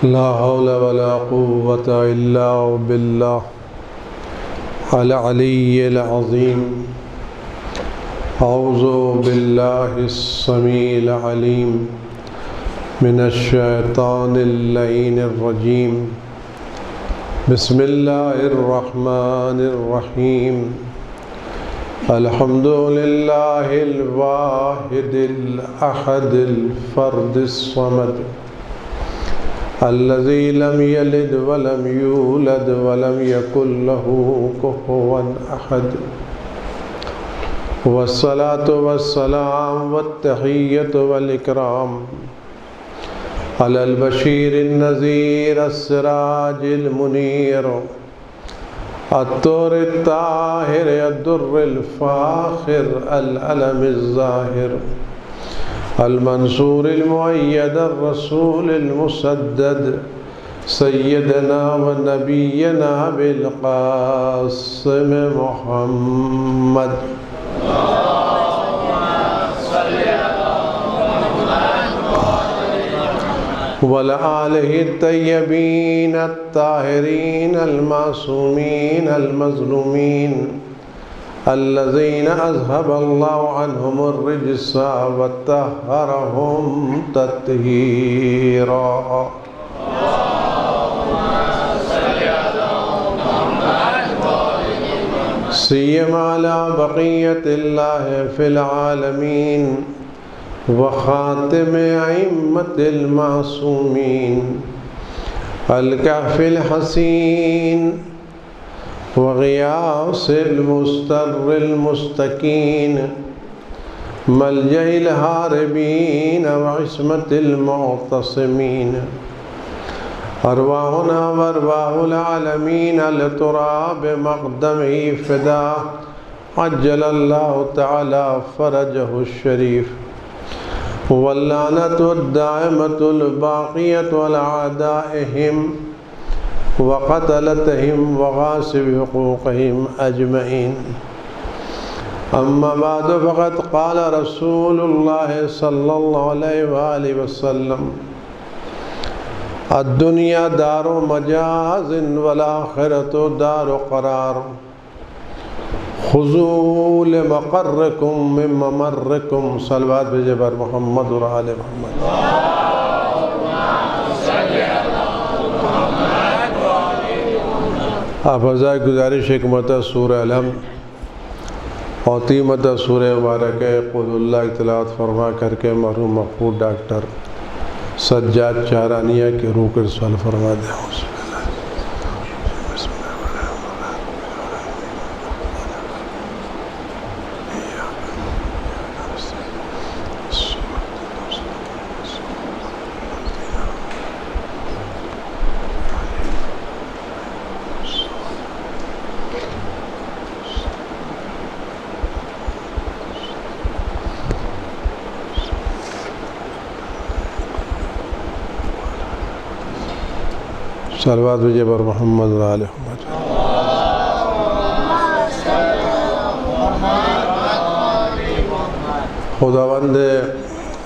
لا حول ولا قوة إلا بالله العلي العظيم. أعوذ بالله السميع العليم من الشيطان اللعين الرجيم. بسم الله الرحمن الرحيم. الحمد لله الواحد الأحد الفرد الصمد الذي لم يلد ولم يولد ولم يكن له كفوا أحد. والصلاة والسلام والتحية والإكرام على البشير النذير السراج المنير الطور الطاهر الدر الفاخر العلم الظاهر المنصور المؤيد الرسول المسدد سيدنا ونبينا بالقاسم محمد. وعلى آله الطيبين الطاهرين المعصومين المظلومين الذين أذهب الله عنهم الرجس وطهرهم تطهيرا. سيما على بقية الله في العالمين وخاتم أئمة المعصومين الكهف الحسين وغياث المستر المستكين ملجأ الهاربين وعصمة المعتصمين. أرواحنا وأرواح العالمين لتراب مقدمه فدا عجل الله تعالى فرجه الشريف. واللعنة الدائمة الباقية على أعدائهم وقتلتهم وغاصب حقوقهم أجمعين. أما بعد فقد قال رسول الله صلى الله عليه وآله وسلم: الدنيا دار مجاز والآخرة دار قرار. خذوا لمقركم من ممركم. صلوات بھیجے بر محمد اور آل محمد. آپ حضرات گزارش ایک مرتبہ سورہ الحمد اور 3 مرتبہ سورہ مبارک قل اللہ کی تلاوت فرما کر کے مرحوم مقبول ڈاکٹر سجاد چارانیہ کے روح کے سوال فرما دیں. صلوات بھیجے بر محمد و آل محمد. خداوند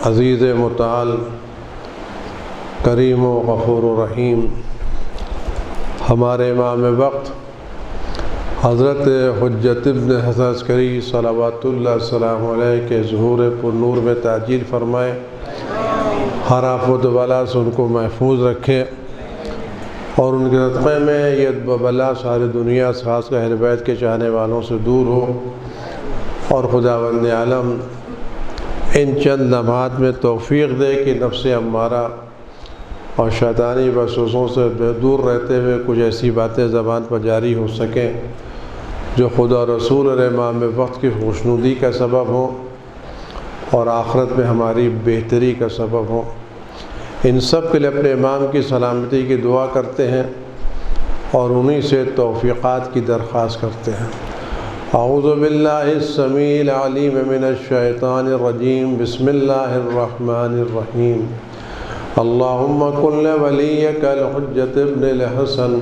عزیز متعال کریم و غفور و رحیم ہمارے امام وقت حضرت حجت ابن حسن عسکری صلوات اللہ السلام علیہ کے ظہور پر نور میں تعجیل فرمائے. ہر آفت و بلا سے ان کو محفوظ رکھے اور ان کے صدقے میں یہ بلا ساری دنیا خاص کر اہل بیت کے چاہنے والوں سے دور ہو. اور خداوند عالم ان چند لمحات میں توفیق دے کہ نفس امارہ اور شیطانی وسوسوں سے دور رہتے ہوئے کچھ ایسی باتیں زبان پر جاری ہو سکیں جو خدا رسول اور امام وقت کی خوشنودی کا سبب ہوں اور آخرت میں ہماری بہتری کا سبب ہوں. ان سب کے لیے اپنے امام کی سلامتی کی دعا کرتے ہیں اور انہی سے توفیقات کی درخواست کرتے ہیں. اعوذ باللہ السمیع العلیم من الشیطان الرجیم. بسم اللہ الرحمن الرحیم. اللہم کن ولیک الحجت ابن الحسن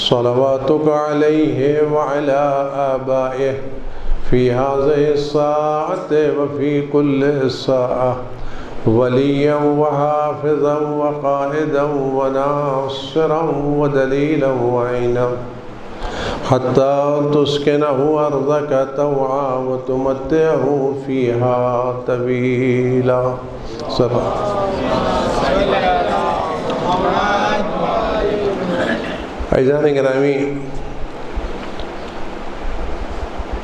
صلواتک علیہ وعلی آبائہ فی هذه الساعة وفي كل ساعة وليا وحافظا وقائدا وناصرا ودليلا وعينا حتى تسكنه أرضك طوعا وتمتعه فيها طويلا. عزیزان گرامی،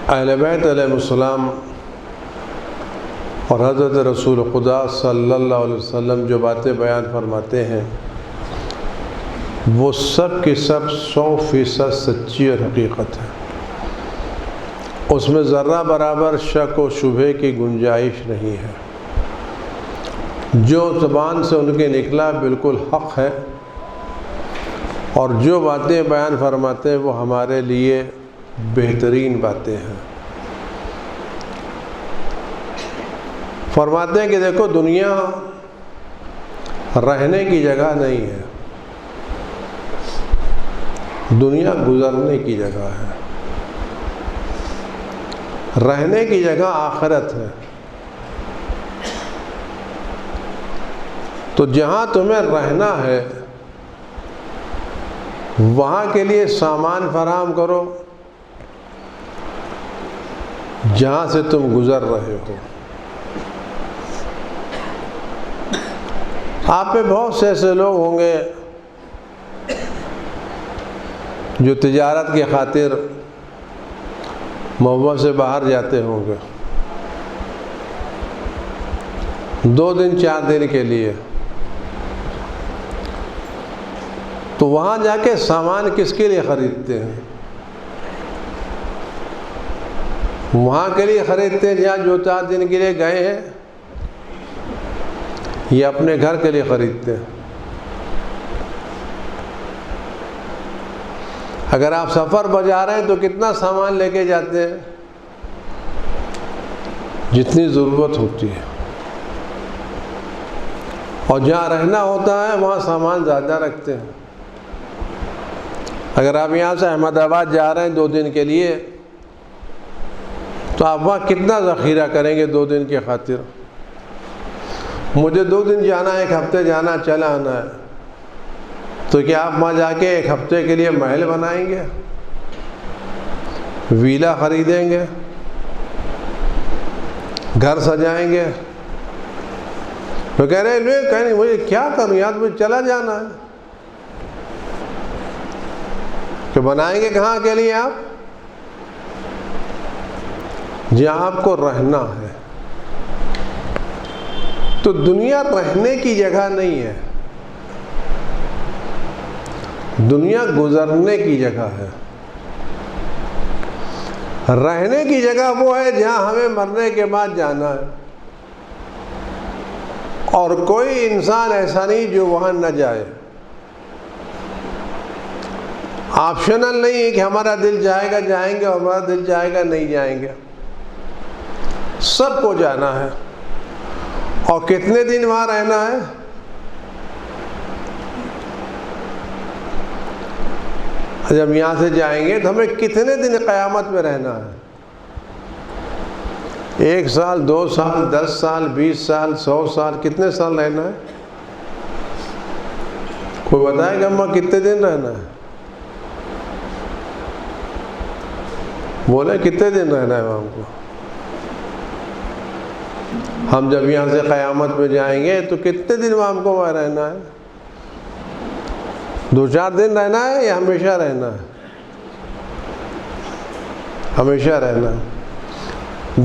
اہل بیت علیہ السلام اور حضرت رسول خدا صلی اللہ علیہ وسلم جو باتیں بیان فرماتے ہیں وہ سب کی سب 100% سچی اور حقیقت ہے. اس میں ذرہ برابر شک و شبہے کی گنجائش نہیں ہے. جو زبان سے ان کے نکلا بالکل حق ہے، اور جو باتیں بیان فرماتے ہیں وہ ہمارے لیے بہترین باتیں ہیں. فرماتے ہیں کہ دیکھو، دنیا رہنے کی جگہ نہیں ہے، دنیا گزرنے کی جگہ ہے. رہنے کی جگہ آخرت ہے. تو جہاں تمہیں رہنا ہے وہاں کے لیے سامان فراہم کرو جہاں سے تم گزر رہے ہو. آپ میں بہت سے ایسے لوگ ہوں گے جو تجارت کی خاطر محبت سے باہر جاتے ہوں گے 2 دن 4 دن کے لیے. تو وہاں جا کے سامان کس کے لیے خریدتے ہیں؟ وہاں کے لیے خریدتے ہیں جہاں جو 4 دن کے لیے گئے ہیں، یا اپنے گھر کے لیے خریدتے ہیں؟ اگر آپ سفر پر جا رہے ہیں تو کتنا سامان لے کے جاتے ہیں؟ جتنی ضرورت ہوتی ہے. اور جہاں رہنا ہوتا ہے وہاں سامان زیادہ رکھتے ہیں. اگر آپ یہاں سے احمد آباد جا رہے ہیں 2 دن کے لیے تو آپ وہاں کتنا ذخیرہ کریں گے 2 دن کی خاطر؟ مجھے 2 دن جانا ہے، 1 ہفتے جانا، چلا آنا ہے، تو کیا آپ وہاں جا کے 1 ہفتے کے لیے محل بنائیں گے، ویلا خریدیں گے، گھر سجائیں گے؟ تو کہہ رہے لوگ کہیں مجھے کیا کروں یار، مجھے چلا جانا ہے. کہ بنائیں گے کہاں کے لیے آپ؟ جہاں آپ کو رہنا ہے. تو دنیا رہنے کی جگہ نہیں ہے، دنیا گزرنے کی جگہ ہے. رہنے کی جگہ وہ ہے جہاں ہمیں مرنے کے بعد جانا ہے، اور کوئی انسان ایسا نہیں جو وہاں نہ جائے. آپشنل نہیں ہے کہ ہمارا دل جائے گا جائیں گے اور ہمارا دل جائے گا نہیں جائیں گے. سب کو جانا ہے. اور کتنے دن وہاں رہنا ہے؟ جب یہاں سے جائیں گے تو ہمیں کتنے دن قیامت میں رہنا ہے؟ 1 سال، 2 سال، 10 سال، 20 سال، 100 سال، کتنے سال رہنا ہے؟ کوئی بتائے گا ہمیں کتنے دن رہنا ہے؟ بولے کتنے دن رہنا ہے ہم کو؟ ہم جب یہاں سے قیامت میں جائیں گے تو کتنے دن وہاں ہم کو وہاں رہنا ہے؟ 2-4 دن رہنا ہے یا ہمیشہ رہنا ہے؟ ہمیشہ رہنا ہے.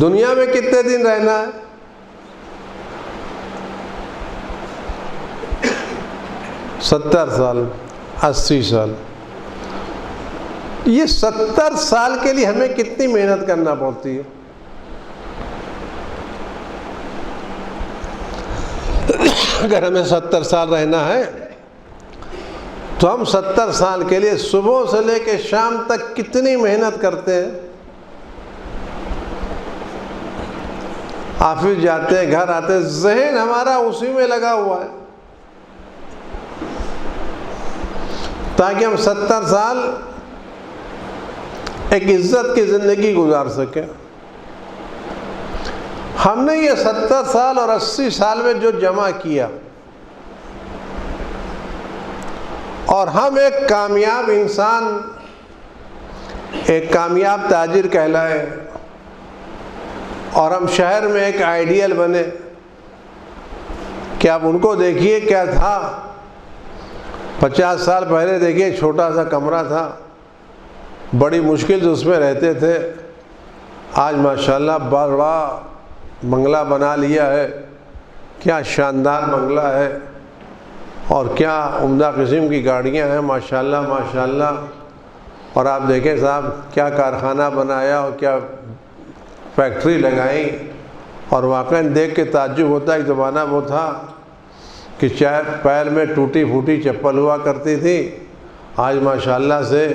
دنیا میں کتنے دن رہنا ہے؟ 70 سال، 80 سال. یہ 70 سال کے لیے ہمیں کتنی محنت کرنا پڑتی ہے؟ اگر ہمیں 70 سال رہنا ہے تو ہم 70 سال کے لیے صبح سے لے کے شام تک کتنی محنت کرتے ہیں. آفس جاتے ہیں، گھر آتے ہیں، ذہن ہمارا اسی میں لگا ہوا ہے تاکہ ہم 70 سال ایک عزت کی زندگی گزار سکیں. ہم نے یہ 70 سال اور 80 سال میں جو جمع کیا، اور ہم ایک کامیاب انسان، ایک کامیاب تاجر کہلائے، اور ہم شہر میں ایک آئیڈیل بنے کہ آپ ان کو دیکھیے کیا تھا 50 سال پہلے، دیکھیے چھوٹا سا کمرہ تھا، بڑی مشکل سے اس میں رہتے تھے، آج ماشاءاللہ بڑا بنگلہ بنا لیا ہے، کیا شاندار بنگلہ ہے، اور کیا عمدہ قسم کی گاڑیاں ہیں، ماشاءاللہ ماشاءاللہ۔ اور آپ دیکھیں صاحب کیا کارخانہ بنایا اور کیا فیکٹری لگائی، اور واقعاً دیکھ کے تعجب ہوتا ہے۔ ایک زمانہ وہ تھا کہ چاہے پیر میں ٹوٹی پھوٹی چپل ہوا کرتی تھی، آج ماشاءاللہ سے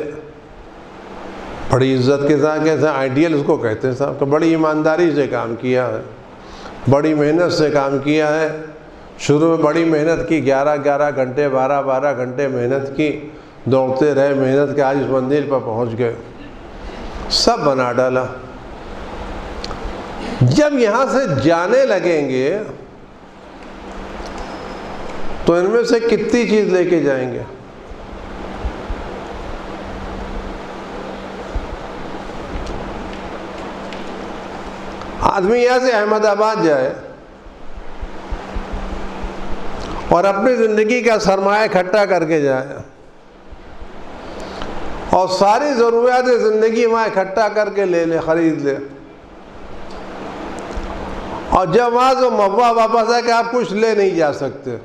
بڑی عزت کے ساتھ کیسے آئیڈیل اس کو کہتے ہیں صاحب، کہ بڑی ایمانداری سے کام کیا ہے، بڑی محنت سے کام کیا ہے۔ شروع میں بڑی محنت کی، 11 گھنٹے 12 گھنٹے محنت کی، دوڑتے رہے، محنت کے آج اس منزل پر پہنچ گئے، سب بنا ڈالا۔ جب یہاں سے جانے لگیں گے تو ان میں سے کتنی چیز لے کے جائیں گے؟ آدمی یہاں سے احمد آباد جائے اور اپنی زندگی کا سرمایہ اکٹھا کر کے جائے، اور ساری ضروریات زندگی وہاں اکٹھا کر کے لے لے، خرید لے، اور جب وہاں سے مبوا واپس ہے کہ آپ کچھ لے نہیں جا سکتے،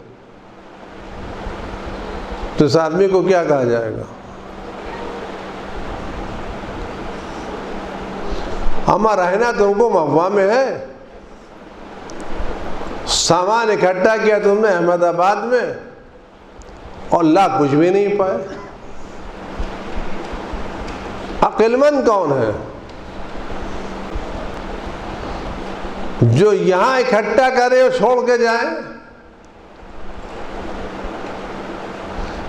تو اس آدمی کو کیا کہا جائے گا؟ ہمارا رہنا تم کو مبوا میں ہے، سامان اکٹھا کیا تم نے احمد آباد میں، اور لا کچھ بھی نہیں پائے۔ عقل مند کون ہے جو یہاں اکٹھا کرے اور چھوڑ کے جائے،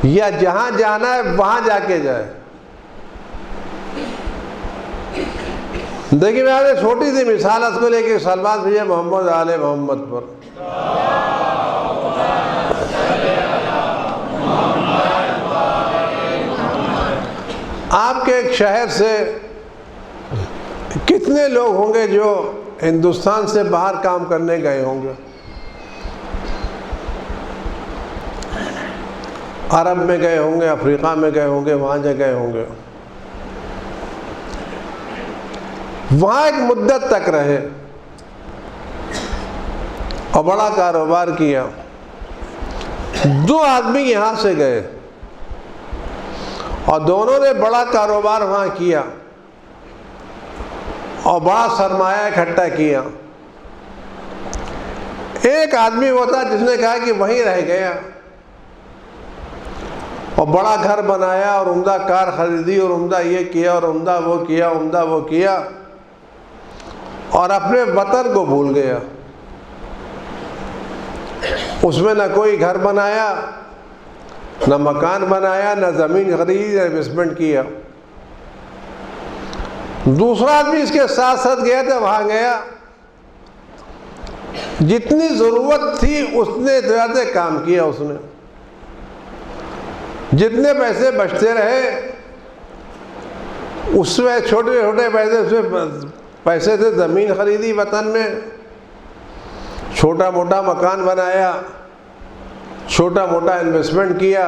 یا جہاں جانا ہے وہاں جا کے جائے؟ دیکھیے میں آپ نے چھوٹی سی مثال اس کو لے کے سلوات بھیجے محمد آل محمد پر۔ آپ کے ایک شہر سے کتنے لوگ ہوں گے جو ہندوستان سے باہر کام کرنے گئے ہوں گے؟ عرب میں گئے ہوں گے، افریقہ میں گئے ہوں گے، وہاں جا گئے ہوں گے، وہاں ایک مدت تک رہے اور بڑا کاروبار کیا۔ 2 آدمی یہاں سے گئے اور دونوں نے بڑا کاروبار وہاں کیا اور بڑا سرمایہ اکٹھا کیا۔ ایک آدمی وہ تھا جس نے کہا کہ وہیں رہ گیا اور بڑا گھر بنایا اور عمدہ کار خریدی اور عمدہ یہ کیا اور عمدہ وہ کیا، عمدہ وہ کیا، اور اپنے وطن کو بھول گیا۔ اس میں نہ کوئی گھر بنایا، نہ مکان بنایا، نہ زمین خریدی، نہ انویسٹمنٹ کیا۔ دوسرا آدمی اس کے ساتھ ساتھ گیا تھا، وہاں گیا، جتنی ضرورت تھی اس نے زیادہ کام کیا، اس نے جتنے پیسے بچتے رہے اس میں چھوٹے چھوٹے پیسے سے زمین خریدی وطن میں، چھوٹا موٹا مکان بنایا، چھوٹا موٹا انویسٹمنٹ کیا،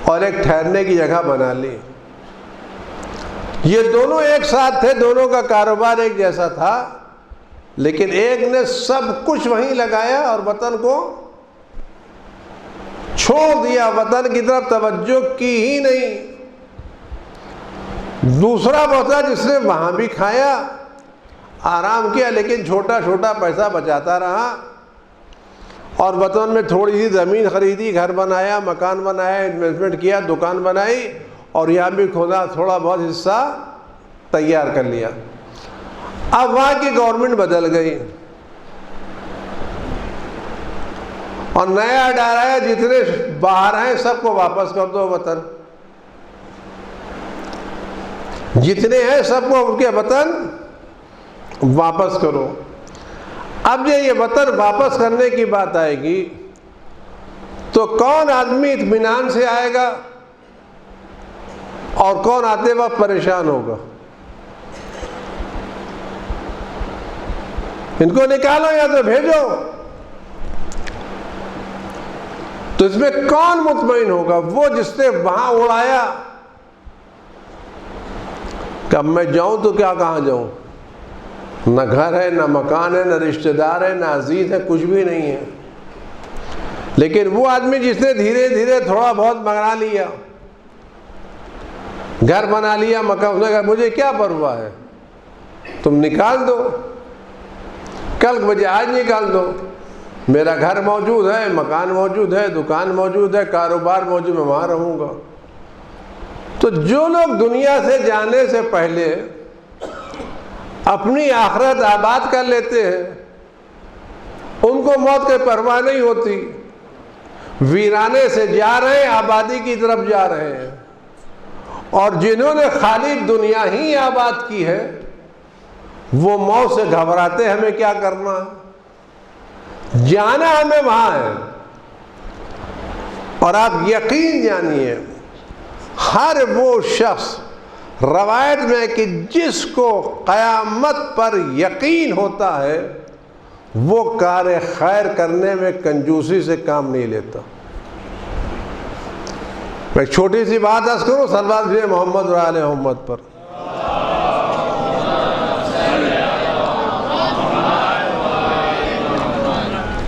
اور ایک ٹھہرنے کی جگہ بنا لی۔ یہ دونوں ایک ساتھ تھے، دونوں کا کاروبار ایک جیسا تھا، لیکن ایک نے سب کچھ وہیں لگایا اور وطن کو چھوڑ دیا، وطن کی طرف توجہ کی ہی نہیں۔ دوسرا وہ تھا جس نے وہاں بھی کھایا، آرام کیا، لیکن چھوٹا چھوٹا پیسہ بچاتا رہا، اور وطن میں تھوڑی سی زمین خریدی، گھر بنایا، مکان بنایا، انویسٹمنٹ کیا، دکان بنائی، اور یہاں بھی کھودا تھوڑا بہت حصہ تیار کر لیا۔ اب وہاں کی گورنمنٹ بدل گئی اور نیا ڈر آیا، جتنے باہر ہیں سب کو واپس کر دو وطن، جتنے ہیں سب کو ان کے وطن واپس کرو۔ اب یہ وطن واپس کرنے کی بات آئے گی تو کون آدمی اطمینان سے آئے گا اور کون آتے وقت پریشان ہوگا؟ ان کو نکالو یا تو بھیجو. تو اس میں کون مطمئن ہوگا؟ وہ جس نے وہاں اڑایا کہ اب میں جاؤں تو کیا کہاں جاؤں؟ نہ گھر ہے، نہ مکان ہے، نہ رشتہ دار ہے، نہ عزیز ہے، کچھ بھی نہیں ہے. لیکن وہ آدمی جس نے دھیرے دھیرے تھوڑا بہت بنا لیا، گھر بنا لیا، مکان، اس نے کہا مجھے کیا پرواہ ہے، تم نکال دو، کل کے بجے آج نکال دو، میرا گھر موجود ہے، مکان موجود ہے، دکان موجود ہے، کاروبار موجود، میں وہاں رہوں گا. تو جو لوگ دنیا سے جانے سے پہلے اپنی آخرت آباد کر لیتے ہیں، ان کو موت کی پرواہ نہیں ہوتی. ویرانے سے جا رہے ہیں، آبادی کی طرف جا رہے ہیں. اور جنہوں نے خالی دنیا ہی آباد کی ہے وہ موت سے گھبراتے ہمیں کیا کرنا ہے، جانا ہمیں وہاں ہے. اور آپ یقین جانیے ہر وہ شخص روایت میں کہ جس کو قیامت پر یقین ہوتا ہے وہ کار خیر کرنے میں کنجوسی سے کام نہیں لیتا. میں ایک چھوٹی سی بات عرض کروں صلوات بھیجیں محمد و آل محمد پر.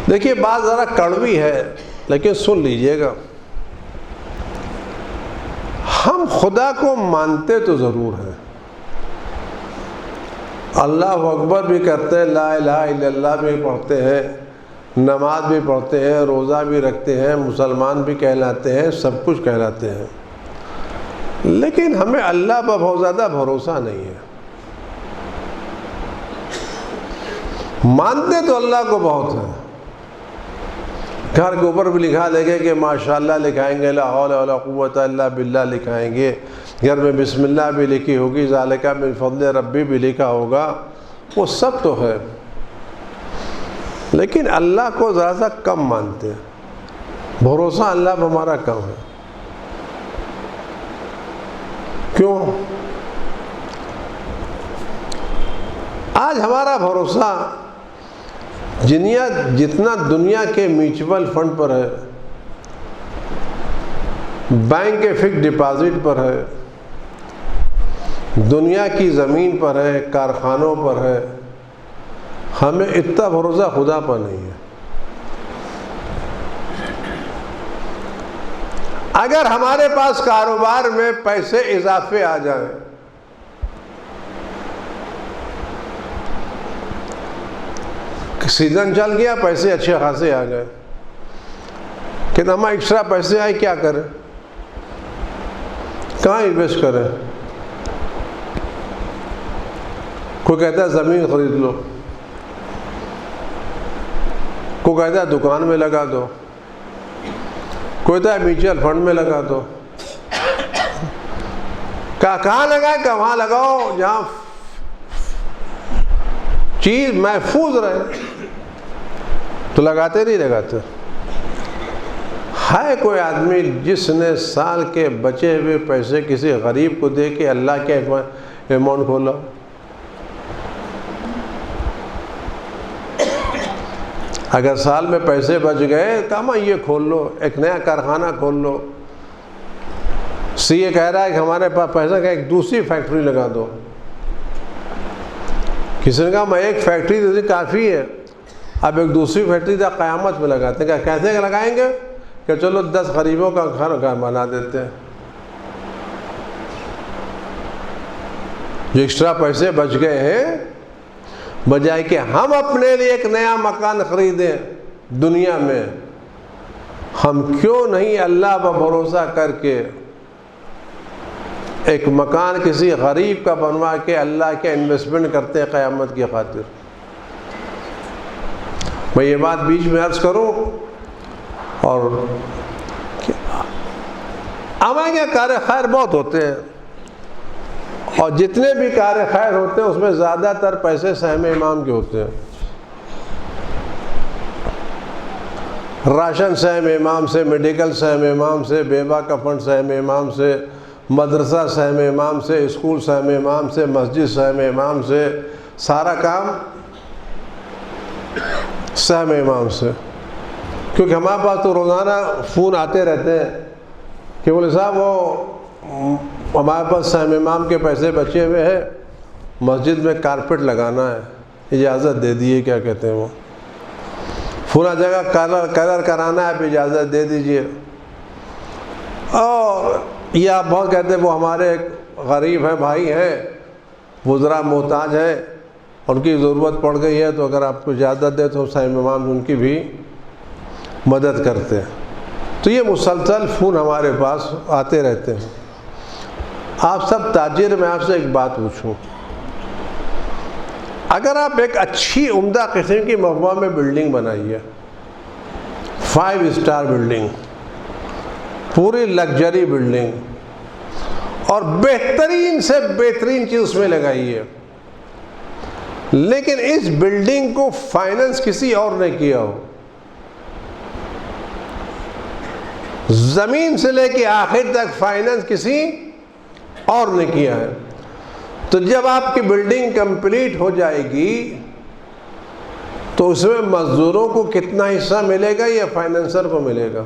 دیکھیے بات ذرا کڑوی ہے لیکن سن لیجئے گا. ہم خدا کو مانتے تو ضرور ہیں، اللہ اکبر بھی کرتے ہیں، لا الہ الا اللہ بھی پڑھتے ہیں، نماز بھی پڑھتے ہیں، روزہ بھی رکھتے ہیں، مسلمان بھی کہلاتے ہیں، سب کچھ کہلاتے ہیں. لیکن ہمیں اللہ پر بہت زیادہ بھروسہ نہیں ہے. مانتے تو اللہ کو بہت ہے، گھر کے اوپر بھی لکھا دیں گے کہ ماشاءاللہ لکھائیں گے، لا حول ولا قوت الا باللہ لکھائیں گے، گھر میں بسم اللہ بھی لکھی ہوگی، ذالک من فضل ربی بھی لکھا ہوگا، وہ سب تو ہے. لیکن اللہ کو ذرا سا کم مانتے ہیں، بھروسہ اللہ پر ہمارا کم ہے. کیوں؟ آج ہمارا بھروسہ جتنا دنیا کے میوچول فنڈ پر ہے، بینک کے فکس ڈپازٹ پر ہے، دنیا کی زمین پر ہے، کارخانوں پر ہے، ہمیں اتنا بھروسہ خدا پر نہیں ہے. اگر ہمارے پاس کاروبار میں پیسے اضافے آ جائیں، سیزن چل گیا، پیسے اچھے خاصے آ گئے، کہ ہمیں ایکسٹرا پیسے آئے، کیا کریں، کہاں انویسٹ کریں؟ کوئی کہتا ہے زمین خرید لو، کوئی کہتا ہے دکان میں لگا دو، کوئی کہتا ہے میوچل فنڈ میں لگا دو. کہاں لگائے؟ کہ وہاں لگاؤ جہاں چیز محفوظ رہے. تو لگاتے نہیں لگاتے. ہے کوئی آدمی جس نے سال کے بچے ہوئے پیسے کسی غریب کو دے کے اللہ کے اماؤنٹ کھولا؟ اگر سال میں پیسے بچ گئے کہاں یہ کھول لو، ایک نیا کارخانہ کھول لو. سی اے کہہ رہا ہے کہ ہمارے پاس پیسہ کا ایک دوسری فیکٹری لگا دو. کسی نے کہا میں ایک فیکٹری دے دی کافی ہے، اب ایک دوسری فیکٹری تک قیامت میں لگاتے ہیں. کیسے لگائیں گے؟ کہ چلو 10 غریبوں کا گھر بنا دیتے ہیں. جو ایکسٹرا پیسے بچ گئے ہیں، بجائے کہ ہم اپنے لیے ایک نیا مکان خریدیں دنیا میں، ہم کیوں نہیں اللہ پر بھروسہ کر کے ایک مکان کسی غریب کا بنوا کے اللہ کے انویسٹمنٹ کرتے ہیں قیامت کی خاطر. میں یہ بات بیچ میں عرض کروں، اور ہمارے یہاں کار خیر بہت ہوتے ہیں، اور جتنے بھی کار خیر ہوتے ہیں اس میں زیادہ تر پیسے سہم امام کے ہوتے ہیں. راشن سہم امام سے، میڈیکل سہم امام سے، بیوہ کفن سہم امام سے، مدرسہ سہم امام سے، اسکول سہم امام سے، مسجد سہم امام سے، سارا کام سہم امام سے. کیونکہ ہمارے پاس تو روزانہ فون آتے رہتے ہیں کہ مولوی صاحب وہ ہمارے پاس سہم امام کے پیسے بچے ہوئے ہیں، مسجد میں کارپیٹ لگانا ہے، اجازت دے دیے. کیا کہتے ہیں وہ فلاں جگہ کلر کرانا ہے، آپ اجازت دے دیجئے. اور یہ آپ بہت کہتے ہیں وہ ہمارے غریب ہیں، بھائی ہیں، وزراء محتاج ہیں، ان کی ضرورت پڑ گئی ہے، تو اگر آپ کو اجازت دے تو سہم امام ان کی بھی مدد کرتے ہیں. تو یہ مسلسل فون ہمارے پاس آتے رہتے ہیں. آپ سب تاجر، میں آپ سے ایک بات پوچھوں، اگر آپ ایک اچھی عمدہ قسم کی مغوا میں بلڈنگ بنائیے، 5 اسٹار بلڈنگ، پوری لگژری بلڈنگ، اور بہترین سے بہترین چیز اس میں لگائیے، لیکن اس بلڈنگ کو فائننس کسی اور نے کیا ہو، زمین سے لے کے آخر تک فائننس کسی اور نے کیا ہے، تو جب آپ کی بلڈنگ کمپلیٹ ہو جائے گی تو اس میں مزدوروں کو کتنا حصہ ملے گا یا فائننسر کو ملے گا؟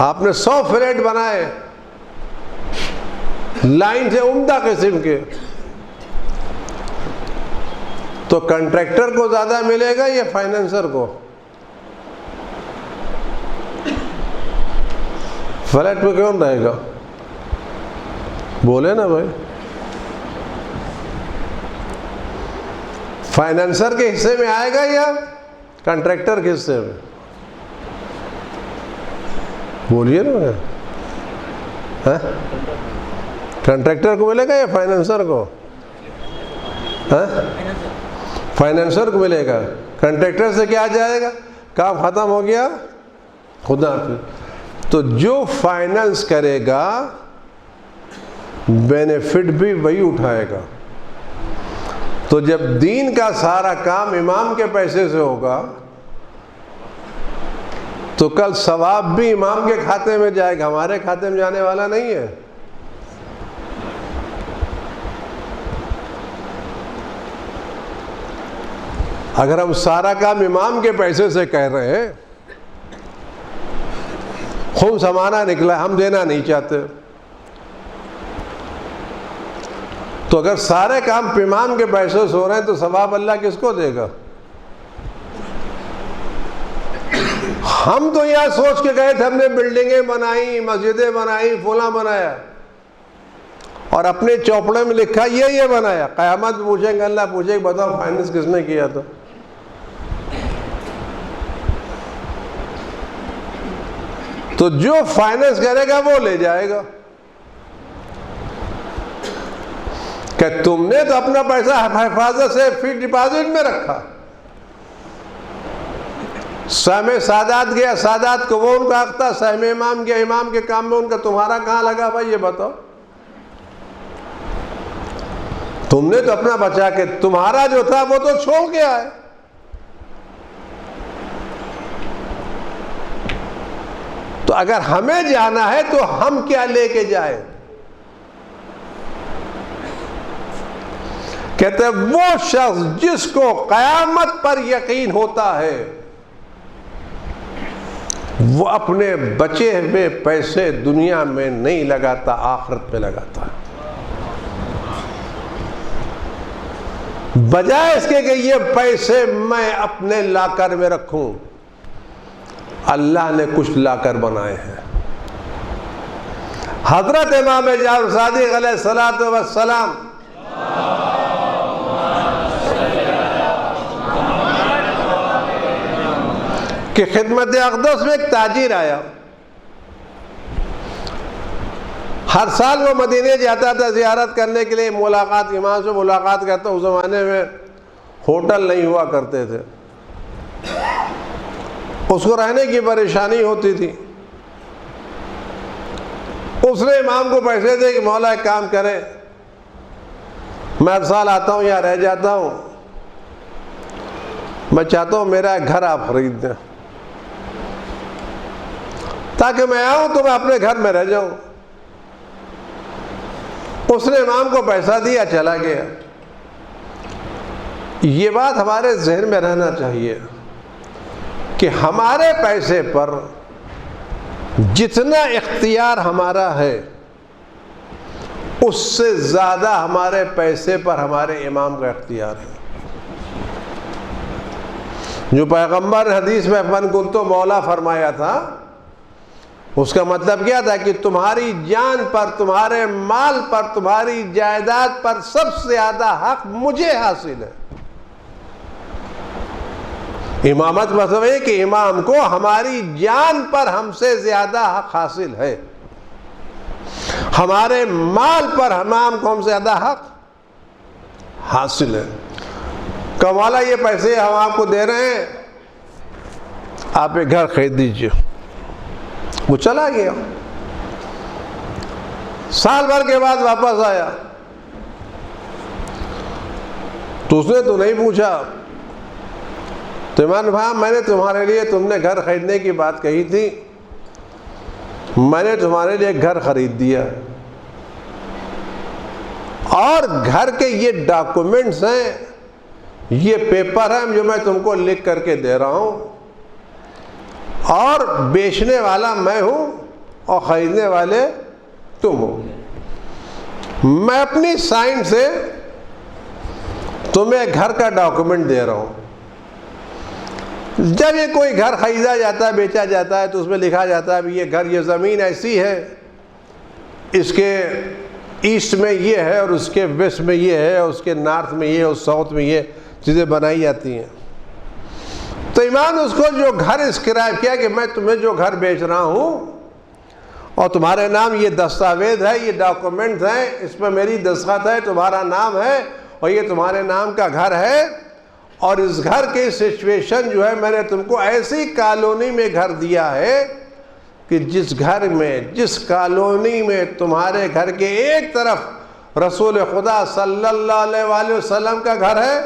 آپ نے 100 فلیٹ بنائے لائن سے عمدہ قسم کے، تو کنٹریکٹر کو زیادہ ملے گا یا فائننسر کو؟ فلیٹ پہ کون رہے گا؟ بولے نا بھائی. فائننسر کے حصے میں آئے گا یا کنٹریکٹر کے حصے میں؟ بولیے نا. کنٹریکٹر کو ملے گا یا فائننسر کو؟ فائننسر کو ملے گا. کنٹریکٹر سے کیا جائے گا؟ کام ختم ہو گیا، خدا حافظ. تو جو فائننس کرے گا بینیفٹ بھی وہی اٹھائے گا. تو جب دین کا سارا کام امام کے پیسے سے ہوگا تو کل ثواب بھی امام کے کھاتے میں جائے گا، ہمارے کھاتے میں جانے والا نہیں ہے. اگر ہم سارا کام امام کے پیسے سے کہہ رہے ہیں، خمس امانہ نکلا، ہم دینا نہیں چاہتے، تو اگر سارے کام امام کے پیسے سے ہو رہے ہیں تو ثواب اللہ کس کو دے گا؟ ہم تو یہاں سوچ کے گئے تھے، ہم نے بلڈنگیں بنائی، مسجدیں بنائی، فلاں بنایا، اور اپنے چوپڑے میں لکھا یہ بنایا. قیامت پوچھیں گے، اللہ پوچھے کہ بتاؤ فائننس کس نے کیا تھا؟ تو جو فائننس کرے گا وہ لے جائے گا. کہ تم نے تو اپنا پیسہ حفاظت سے فکس ڈپازٹ میں رکھا، سہم سادات گیا، سادات کو وہ ان کا حق تھا، سہم امام گیا، امام کے کام میں ان کا، تمہارا کہاں لگا بھائی یہ بتاؤ؟ تم نے تو اپنا بچا کے، تمہارا جو تھا وہ تو چھوڑ کے آئے. تو اگر ہمیں جانا ہے تو ہم کیا لے کے جائیں؟ کہتے ہیں وہ شخص جس کو قیامت پر یقین ہوتا ہے وہ اپنے بچے ہوئے پیسے دنیا میں نہیں لگاتا، آخرت پہ لگاتا ہے. بجائے اس کے کہ یہ پیسے میں اپنے لاکر میں رکھوں، اللہ نے کچھ لاکر بنائے ہیں. حضرت امام جعفر صادق علیہ الصلوۃ والسلام کہ خدمت اقدس میں ایک تاجر آیا. ہر سال وہ مدینے جاتا تھا زیارت کرنے کے لیے، ملاقات، امام سے ملاقات کرتا. اس زمانے میں ہوٹل نہیں ہوا کرتے تھے، اس کو رہنے کی پریشانی ہوتی تھی. اس نے امام کو پیسے دے کہ مولا ایک کام کرے، میں ہر سال آتا ہوں یا رہ جاتا ہوں، میں چاہتا ہوں میرا ایک گھر آپ خرید دیں تاکہ میں آؤں تو میں اپنے گھر میں رہ جاؤں۔ اس نے امام کو پیسہ دیا، چلا گیا۔ یہ بات ہمارے ذہن میں رہنا چاہیے کہ ہمارے پیسے پر جتنا اختیار ہمارا ہے اس سے زیادہ ہمارے پیسے پر ہمارے امام کا اختیار ہے۔ جو پیغمبر حدیث میں من کنتو مولا فرمایا تھا، اس کا مطلب کیا تھا کہ تمہاری جان پر، تمہارے مال پر، تمہاری جائیداد پر سب سے زیادہ حق مجھے حاصل ہے۔ امامت مطلب ہے کہ امام کو ہماری جان پر ہم سے زیادہ حق حاصل ہے، ہمارے مال پر امام کو ہم سے زیادہ حق حاصل ہے۔ کہ مولا یہ پیسے ہم آپ کو دے رہے ہیں، آپ ایک گھر خرید دیجئے۔ وہ چلا گیا، سال بھر کے بعد واپس آیا تو اس نے تو نہیں پوچھا، تو عمران بھائی میں نے تمہارے لیے، تم نے گھر خریدنے کی بات کہی تھی، میں نے تمہارے لیے گھر خرید دیا، اور گھر کے یہ ڈاکومنٹس ہیں، یہ پیپر ہیں جو میں تم کو لکھ کر کے دے رہا ہوں، اور بیچنے والا میں ہوں اور خریدنے والے تم ہو۔ میں اپنی سائن سے تمہیں گھر کا ڈاکومنٹ دے رہا ہوں۔ جب یہ کوئی گھر خریدا جاتا ہے، بیچا جاتا ہے، تو اس میں لکھا جاتا ہے یہ گھر، یہ زمین ایسی ہے، اس کے ایسٹ میں یہ ہے، اور اس کے ویسٹ میں یہ ہے، اور اس کے نارتھ میں یہ، اور ساؤتھ میں یہ چیزیں بنائی جاتی ہیں۔ تو امام نے اس کو جو گھر اسکرائب کیا کہ میں تمہیں جو گھر بیچ رہا ہوں اور تمہارے نام یہ دستاویز ہے، یہ ڈاکومنٹ ہے، اس میں میری دستخط ہے، تمہارا نام ہے، اور یہ تمہارے نام کا گھر ہے، اور اس گھر کی سچویشن جو ہے میں نے تم کو ایسی کالونی میں گھر دیا ہے کہ جس گھر میں، جس کالونی میں تمہارے گھر کے ایک طرف رسول خدا صلی اللہ علیہ وآلہ وسلم کا گھر ہے،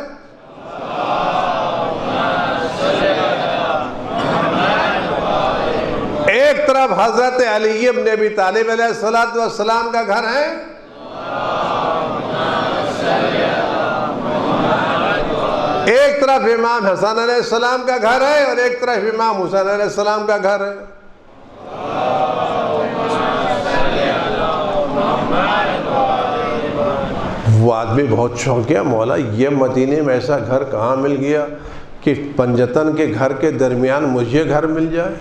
ایک طرف حضرت علی بن ابی طالب علیہ السلام کا گھر ہے، ایک طرف امام حسن علیہ السلام کا گھر ہے، اور ایک طرف امام حسین علیہ السلام کا گھر ہے۔ وہ آدمی بہت شوقیہ، مولا یہ مدینے میں ایسا گھر کہاں مل گیا کہ پنجتن کے گھر کے درمیان مجھے گھر مل جائے،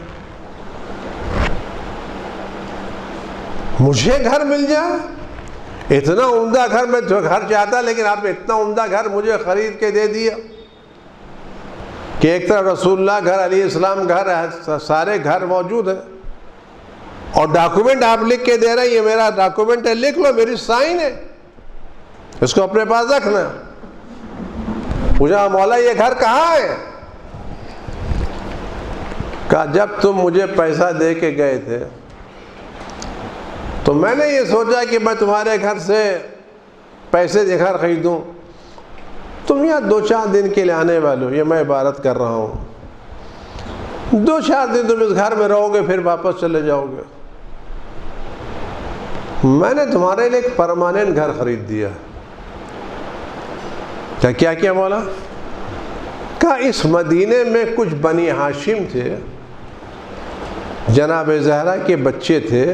مجھے گھر مل جائے، اتنا عمدہ گھر، میں جو گھر چاہتا لیکن آپ اتنا عمدہ گھر مجھے خرید کے دے دیا کہ ایک طرف رسول اللہ گھر، علیہ السلام گھر ہے، سارے گھر موجود ہیں، اور ڈاکومنٹ آپ لکھ کے دے رہے ہیں، یہ میرا ڈاکومنٹ ہے، لکھ لو، میری سائن ہے، اس کو اپنے پاس رکھنا۔ پوچھا مولا یہ گھر کہاں ہے؟ کہا جب تم مجھے پیسہ دے کے گئے تھے تو میں نے یہ سوچا کہ میں تمہارے گھر سے پیسے دے گھر خریدوں، تم یہاں 2-4 دن کے لیے آنے والے ہو، یہ میں عبارت کر رہا ہوں، 2-4 دن تم اس گھر میں رہو گے، پھر واپس چلے جاؤ گے، میں نے تمہارے لیے ایک پرماننٹ گھر خرید دیا۔ کیا کیا مولا؟ کہا اس مدینے میں کچھ بنی ہاشم تھے، جناب زہرا کے بچے تھے،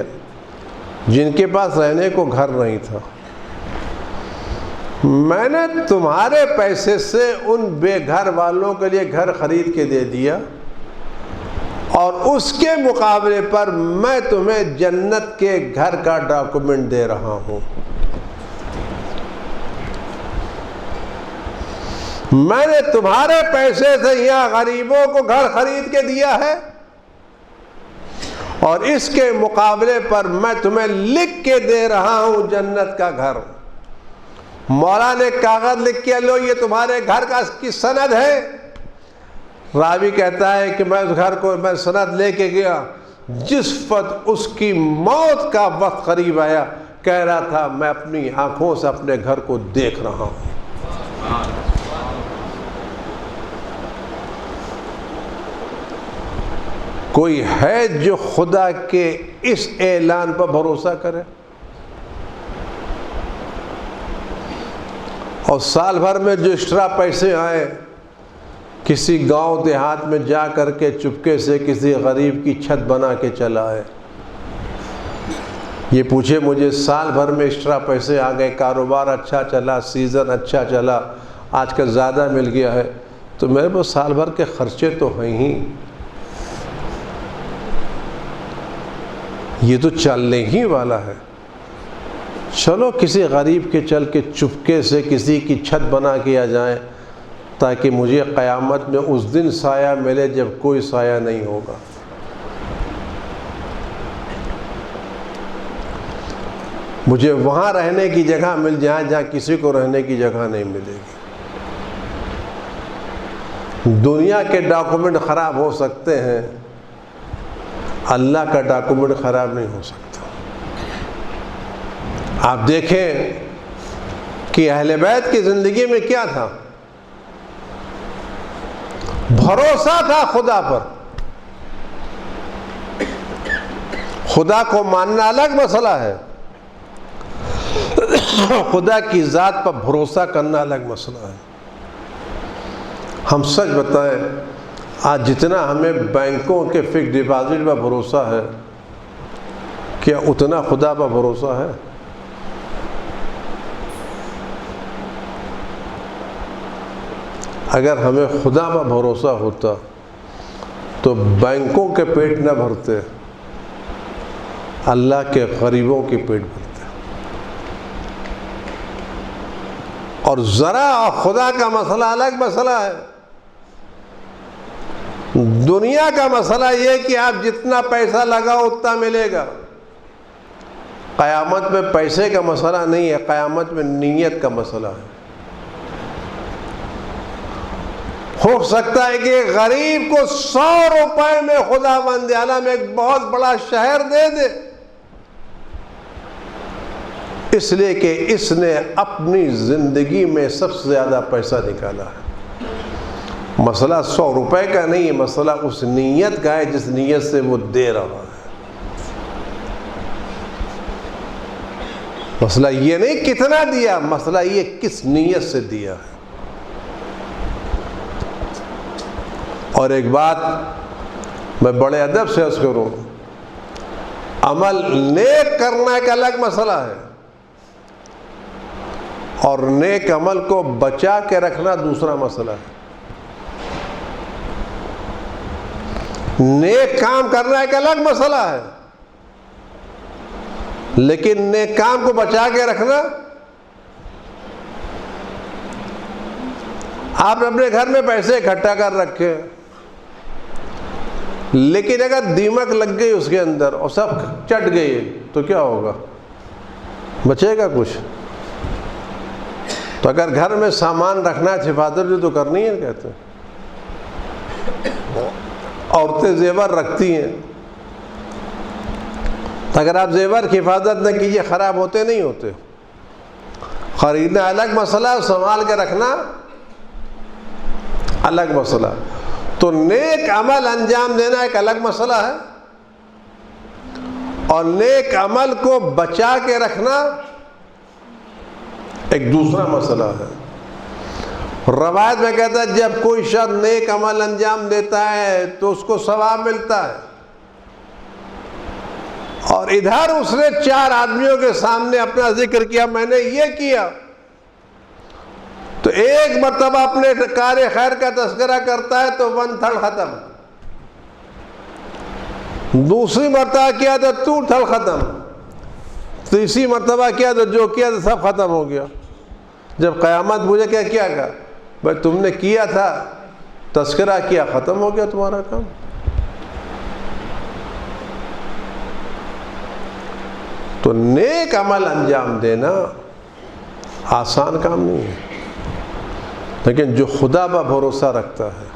جن کے پاس رہنے کو گھر نہیں تھا، میں نے تمہارے پیسے سے ان بے گھر والوں کے لیے گھر خرید کے دے دیا، اور اس کے مقابلے پر میں تمہیں جنت کے گھر کا ڈاکومنٹ دے رہا ہوں۔ میں نے تمہارے پیسے سے یہاں غریبوں کو گھر خرید کے دیا ہے، اور اس کے مقابلے پر میں تمہیں لکھ کے دے رہا ہوں جنت کا گھر۔ مولا نے کاغذ لکھ کے، لو یہ تمہارے گھر کی سند ہے۔ راوی کہتا ہے کہ میں اس گھر کو میں سند لے کے گیا، جس وقت اس کی موت کا وقت قریب آیا کہہ رہا تھا میں اپنی آنکھوں سے اپنے گھر کو دیکھ رہا ہوں۔ کوئی ہے جو خدا کے اس اعلان پر بھروسہ کرے؟ اور سال بھر میں جو ایکسٹرا پیسے آئے کسی گاؤں دیہات میں جا کر کے چپکے سے کسی غریب کی چھت بنا کے چلا آئے۔ یہ پوچھے مجھے سال بھر میں ایکسٹرا پیسے آ گئے، کاروبار اچھا چلا، سیزن اچھا چلا، آج کل زیادہ مل گیا ہے، تو میرے پاس سال بھر کے خرچے تو ہیں ہی، یہ تو چلنے ہی والا ہے، چلو کسی غریب کے چل کے چپکے سے کسی کی چھت بنا کے آ جائیں تاکہ مجھے قیامت میں اس دن سایہ ملے جب کوئی سایہ نہیں ہوگا۔ مجھے وہاں رہنے کی جگہ مل جائے جہاں کسی کو رہنے کی جگہ نہیں ملے گی۔ دنیا کے ڈاکومنٹ خراب ہو سکتے ہیں، اللہ کا ڈاکومنٹ خراب نہیں ہو سکتا۔ آپ دیکھیں کہ اہل بیت کی زندگی میں کیا تھا؟ بھروسہ تھا خدا پر۔ خدا کو ماننا الگ مسئلہ ہے، خدا کی ذات پر بھروسہ کرنا الگ مسئلہ ہے۔ ہم سچ بتائیں، آج جتنا ہمیں بینکوں کے فکس ڈپازٹ پر بھروسہ ہے، کیا اتنا خدا پر بھروسہ ہے؟ اگر ہمیں خدا پر بھروسہ ہوتا تو بینکوں کے پیٹ نہ بھرتے، اللہ کے غریبوں کے پیٹ بھرتے۔ اور ذرا خدا کا مسئلہ الگ مسئلہ ہے۔ دنیا کا مسئلہ یہ کہ آپ جتنا پیسہ لگاؤ اتنا ملے گا۔ قیامت میں پیسے کا مسئلہ نہیں ہے، قیامت میں نیت کا مسئلہ ہے۔ ہو سکتا ہے کہ غریب کو 100 روپے میں خدا بند عالم ایک بہت بڑا شہر دے دے، اس لیے کہ اس نے اپنی زندگی میں سب سے زیادہ پیسہ نکالا ہے۔ مسئلہ 100 روپے کا نہیں ہے، مسئلہ اس نیت کا ہے جس نیت سے وہ دے رہا ہے۔ مسئلہ یہ نہیں کتنا دیا، مسئلہ یہ کس نیت سے دیا ہے۔ اور ایک بات میں بڑے ادب سے عرض کروں، عمل نیک کرنا ایک الگ مسئلہ ہے، اور نیک عمل کو بچا کے رکھنا دوسرا مسئلہ ہے۔ نیک کام کرنا ایک الگ مسئلہ ہے، لیکن نیک کام کو بچا کے رکھنا، آپ اپنے گھر میں پیسے اکٹھا کر رکھے، لیکن اگر دیمک لگ گئی اس کے اندر اور سب چٹ گئی تو کیا ہوگا؟ بچے گا کچھ؟ تو اگر گھر میں سامان رکھنا ہے حفاظت بھی تو کرنی ہے، کہتے ہیں عورتیں زیور رکھتی ہیں، اگر آپ زیور کی حفاظت نہ کیجیے خراب ہوتے نہیں ہوتے۔ خریدنا الگ مسئلہ، سنبھال کے رکھنا الگ مسئلہ۔ تو نیک عمل انجام دینا ایک الگ مسئلہ ہے، اور نیک عمل کو بچا کے رکھنا ایک دوسرا مسئلہ ہے۔ روایت میں کہتا ہے جب کوئی شخص نیک عمل انجام دیتا ہے تو اس کو ثواب ملتا ہے، اور ادھر اس نے 4 آدمیوں کے سامنے اپنا ذکر کیا، میں نے یہ کیا، تو ایک مرتبہ اپنے کار خیر کا تذکرہ کرتا ہے تو 1/3 ختم، دوسری مرتبہ کیا تو 2/3 ختم، تیسری مرتبہ کیا تو جو کیا تو سب ختم ہو گیا۔ جب قیامت مجھے کیا کہا، بھائی تم نے کیا تھا، تذکرہ کیا، ختم ہو گیا تمہارا کام۔ تو نیک عمل انجام دینا آسان کام نہیں ہے، لیکن جو خدا پر بھروسہ رکھتا ہے،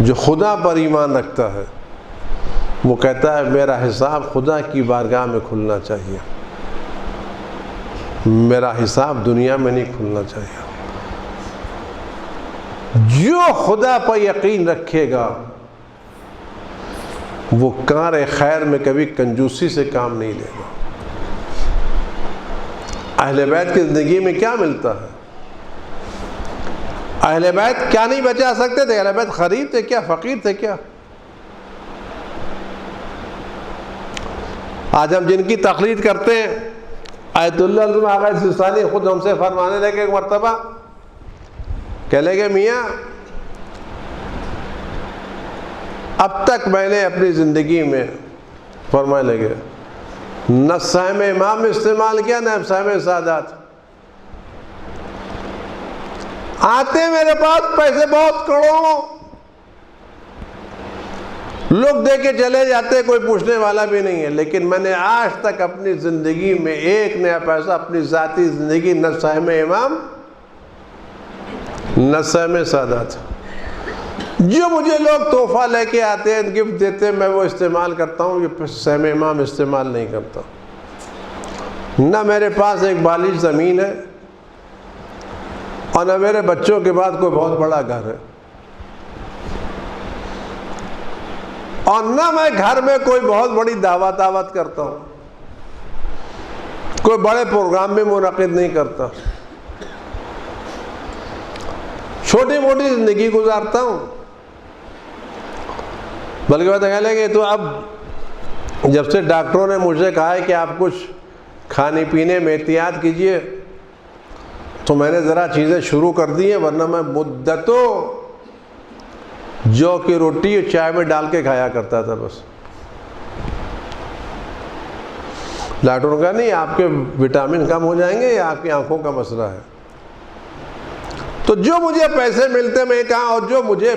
جو خدا پر ایمان رکھتا ہے، وہ کہتا ہے میرا حساب خدا کی بارگاہ میں کھلنا چاہیے۔ میرا حساب دنیا میں نہیں کھلنا چاہیے۔ جو خدا پر یقین رکھے گا وہ کار خیر میں کبھی کنجوسی سے کام نہیں لے گا۔ اہل بیت کی زندگی میں کیا ملتا ہے؟ اہل بیت کیا نہیں بچا سکتے تھے؟ اہل بیت غریب تھے کیا؟ فقیر تھے کیا؟ آج ہم جن کی تقلید کرتے ہیں، آیت اللہ آغا سستانی خود ہم سے فرمانے لگے ایک مرتبہ، کہہ لگے میاں اب تک میں نے اپنی زندگی میں، فرمانے لگے، نہ سہم امام استعمال کیا نہ سہم سادات، آتے میرے پاس پیسے بہت کروڑوں، لوگ دے کے چلے جاتے، کوئی پوچھنے والا بھی نہیں ہے، لیکن میں نے آج تک اپنی زندگی میں ایک نیا پیسہ اپنی ذاتی زندگی نہ سہم امام نہ سہم سادات، جو مجھے لوگ تحفہ لے کے آتے ہیں، گفٹ دیتے ہیں، میں وہ استعمال کرتا ہوں، یہ سہم امام استعمال نہیں کرتا۔ نہ میرے پاس ایک بالش زمین ہے اور نہ میرے بچوں کے بعد کوئی بہت بڑا گھر ہے، اور نہ میں گھر میں کوئی بہت بڑی دعوت کرتا ہوں، کوئی بڑے پروگرام میں منعقد نہیں کرتا، چھوٹی موٹی زندگی گزارتا ہوں۔ بلکہ بات کہہ لیں کہ تو اب جب سے ڈاکٹروں نے مجھے کہا ہے کہ آپ کچھ کھانے پینے میں احتیاط کیجئے، تو میں نے ذرا چیزیں شروع کر دی ہیں، ورنہ میں مدتوں جو کی روٹی اور چائے میں ڈال کے کھایا کرتا تھا بس۔ ڈاکٹروں کا نہیں، آپ کے وٹامن کم ہو جائیں گے یا آپ کی آنکھوں کا مسئلہ ہے۔ تو جو مجھے پیسے ملتے میں کہا، اور جو مجھے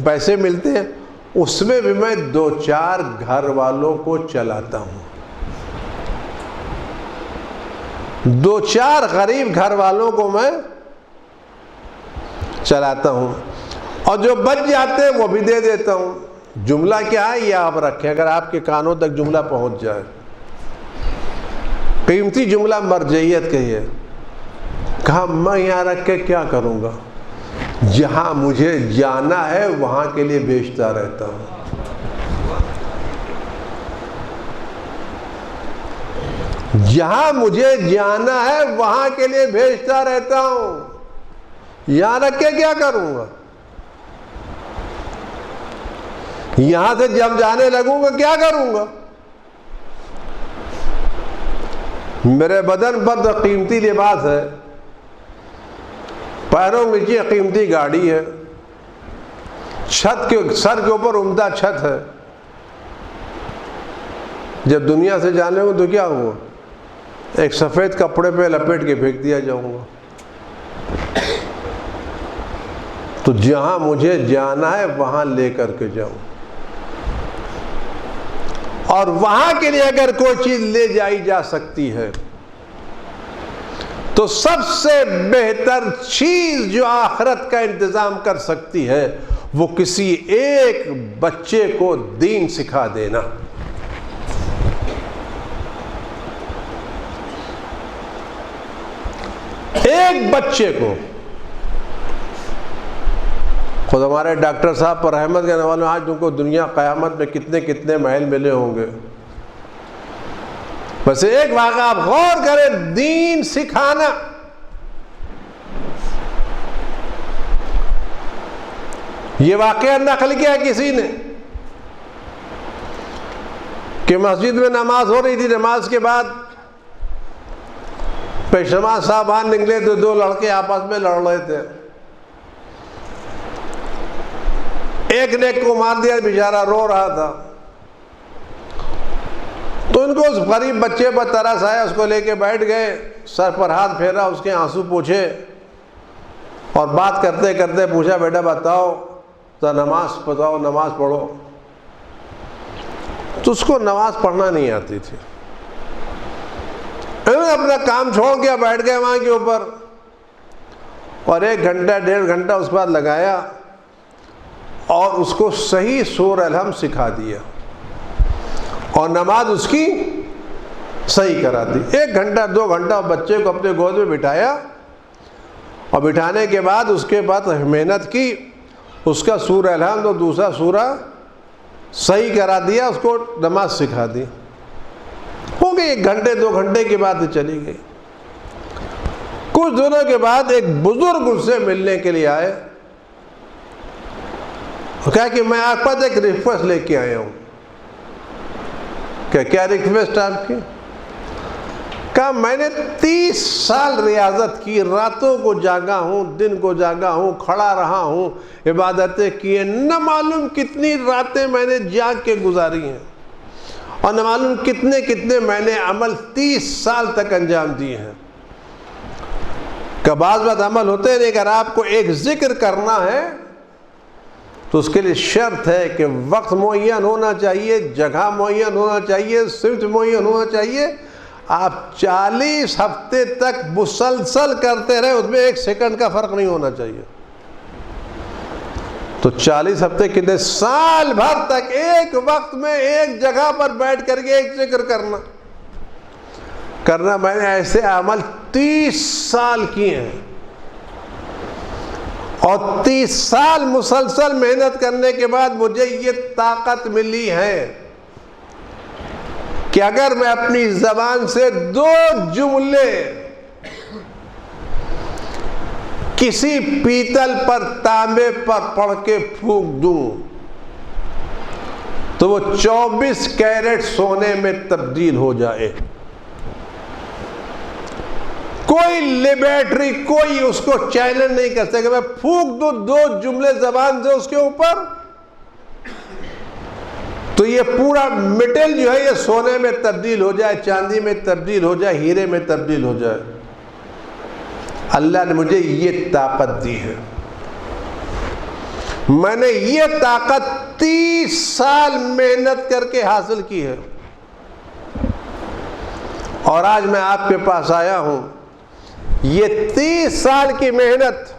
پیسے ملتے ہیں اس میں بھی میں 2-4 گھر والوں کو چلاتا ہوں، 2-4 غریب گھر والوں کو میں چلاتا ہوں، اور جو بچ جاتے ہیں وہ بھی دے دیتا ہوں۔ جملہ کیا ہے یہ آپ رکھیں، اگر آپ کے کانوں تک جملہ پہنچ جائے، قیمتی جملہ مرجعیت کہیے، کہا میں یہاں رکھ کے کیا کروں گا؟ جہاں مجھے جانا ہے وہاں کے لیے بھیجتا رہتا ہوں۔ جہاں مجھے جانا ہے وہاں کے لیے بھیجتا رہتا ہوں، یہاں رکھ کے کیا کروں گا؟ یہاں سے جب جانے لگوں گا کیا کروں گا؟ میرے بدن پر تو قیمتی لباس ہے، پیروں کے نیچے قیمتی گاڑی ہے، چھت کے سر کے اوپر عمدہ چھت ہے، جب دنیا سے جانے ہوں تو کیا ہوا؟ ایک سفید کپڑے پہ لپیٹ کے پھینک دیا جاؤں گا۔ تو جہاں مجھے جانا ہے وہاں لے کر کے جاؤں، اور وہاں کے لیے اگر کوئی چیز لے جائی جا سکتی ہے تو سب سے بہتر چیز جو آخرت کا انتظام کر سکتی ہے وہ کسی ایک بچے کو دین سکھا دینا۔ ایک بچے کو، خود ہمارے ڈاکٹر صاحب پر رحمت کے نوالوں، آج ان کو دنیا قیامت میں کتنے کتنے محل ملے ہوں گے، بس ایک واقعہ آپ غور کریں، دین سکھانا۔ یہ واقعہ نقل کیا کسی نے کہ مسجد میں نماز ہو رہی تھی، نماز کے بعد پیشوا صاحبان نکلے تو 2 لڑکے آپس میں لڑ رہے تھے، ایک نے ایک کو مار دیا، بیچارہ رو رہا تھا، تو ان کو اس غریب بچے پر ترس آیا، اس کو لے کے بیٹھ گئے، سر پر ہاتھ پھیرا، اس کے آنسو پوچھے، اور بات کرتے کرتے پوچھا بیٹا بتاؤ تو نماز بتاؤ، نماز پڑھو۔ تو اس کو نماز پڑھنا نہیں آتی تھی، انہوں نے اپنا کام چھوڑ کے بیٹھ گئے وہاں کے اوپر، اور 1 گھنٹہ 1.5 گھنٹہ اس بعد لگایا اور اس کو صحیح سورہ الحمد سکھا دیا، اور نماز اس کی صحیح کرا دی. 1 گھنٹہ 2 گھنٹہ بچے کو اپنے گود میں بٹھایا, اور بٹھانے کے بعد اس کے بعد محنت کی, اس کا سورہ الحمد اور دوسرا سورہ صحیح کرا دیا, اس کو نماز سکھا دی. ہو گئی 1 گھنٹے 2 گھنٹے کے بعد چلی گئی. کچھ دنوں کے بعد ایک بزرگ اس سے ملنے کے لیے آئے, اور کہا کہ میں آپ پر ایک ریکویسٹ لے کے آیا ہوں. کہ کیا ریکویسٹ آپ کی؟ کہا میں نے 30 سال ریاضت کی, راتوں کو جاگا ہوں, دن کو جاگا ہوں, کھڑا رہا ہوں, عبادتیں کی ہیں, نہ معلوم کتنی راتیں میں نے جاگ کے گزاری ہیں, اور نہ معلوم کتنے میں نے عمل 30 سال تک انجام دیے ہیں. کہ بعض بات عمل ہوتے نہیں, اگر آپ کو ایک ذکر کرنا ہے تو اس کے لیے شرط ہے کہ وقت معین ہونا چاہیے, جگہ معین ہونا چاہیے, صفت معین ہونا چاہیے. آپ 40 ہفتے تک مسلسل کرتے رہے, اس میں 1 سیکنڈ کا فرق نہیں ہونا چاہیے. تو 40 ہفتے کتنے, سال بھر تک ایک وقت میں ایک جگہ پر بیٹھ کر کے ایک ذکر کرنا. میں نے ایسے عمل 30 سال کیے ہیں, اور 30 سال مسلسل محنت کرنے کے بعد مجھے یہ طاقت ملی ہے کہ اگر میں اپنی زبان سے 2 جملے کسی پیتل پر, تانبے پر پڑھ کے پھونک دوں تو وہ 24 کیرٹ سونے میں تبدیل ہو جائے. کوئی لیبارٹری, کوئی اس کو چیلنج نہیں کر سکے. میں پھونک دوں 2 جملے زبان سے اس کے اوپر, تو یہ پورا میٹل جو ہے یہ سونے میں تبدیل ہو جائے, چاندی میں تبدیل ہو جائے, ہیرے میں تبدیل ہو جائے. اللہ نے مجھے یہ طاقت دی ہے. میں نے یہ طاقت 30 سال محنت کر کے حاصل کی ہے, اور آج میں آپ کے پاس آیا ہوں. یہ 30 سال کی محنت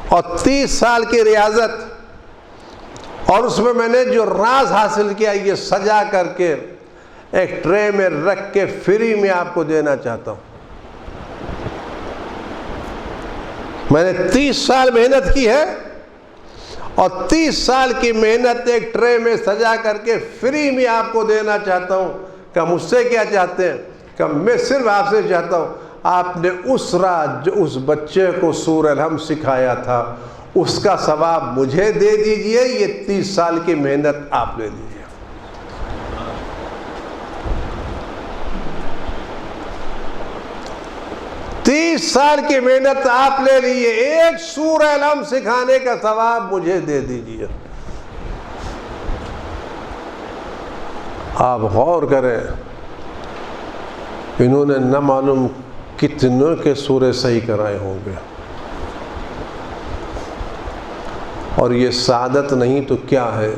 اور 30 سال کی ریاضت, اور اس میں نے جو راز حاصل کیا یہ سجا کر کے ایک ٹرے میں رکھ کے فری میں آپ کو دینا چاہتا ہوں. میں نے 30 سال محنت کی ہے, اور 30 سال کی محنت ایک ٹرے میں سجا کر کے فری میں آپ کو دینا چاہتا ہوں. کہ مجھ سے کیا چاہتے ہیں؟ کہ میں صرف آپ سے چاہتا ہوں آپ نے اس رات جو اس بچے کو سورہ الحمد سکھایا تھا اس کا ثواب مجھے دے دیجئے. یہ 30 سال کی محنت آپ لے لیجئے. تیس سال کی محنت آپ لے لیجئے, ایک سورہ الحمد سکھانے کا ثواب مجھے دے دیجئے. آپ غور کریں, انہوں نے نہ معلوم کتنوں کے سورے صحیح کرائے ہوں گے, اور یہ سعادت نہیں تو کیا ہے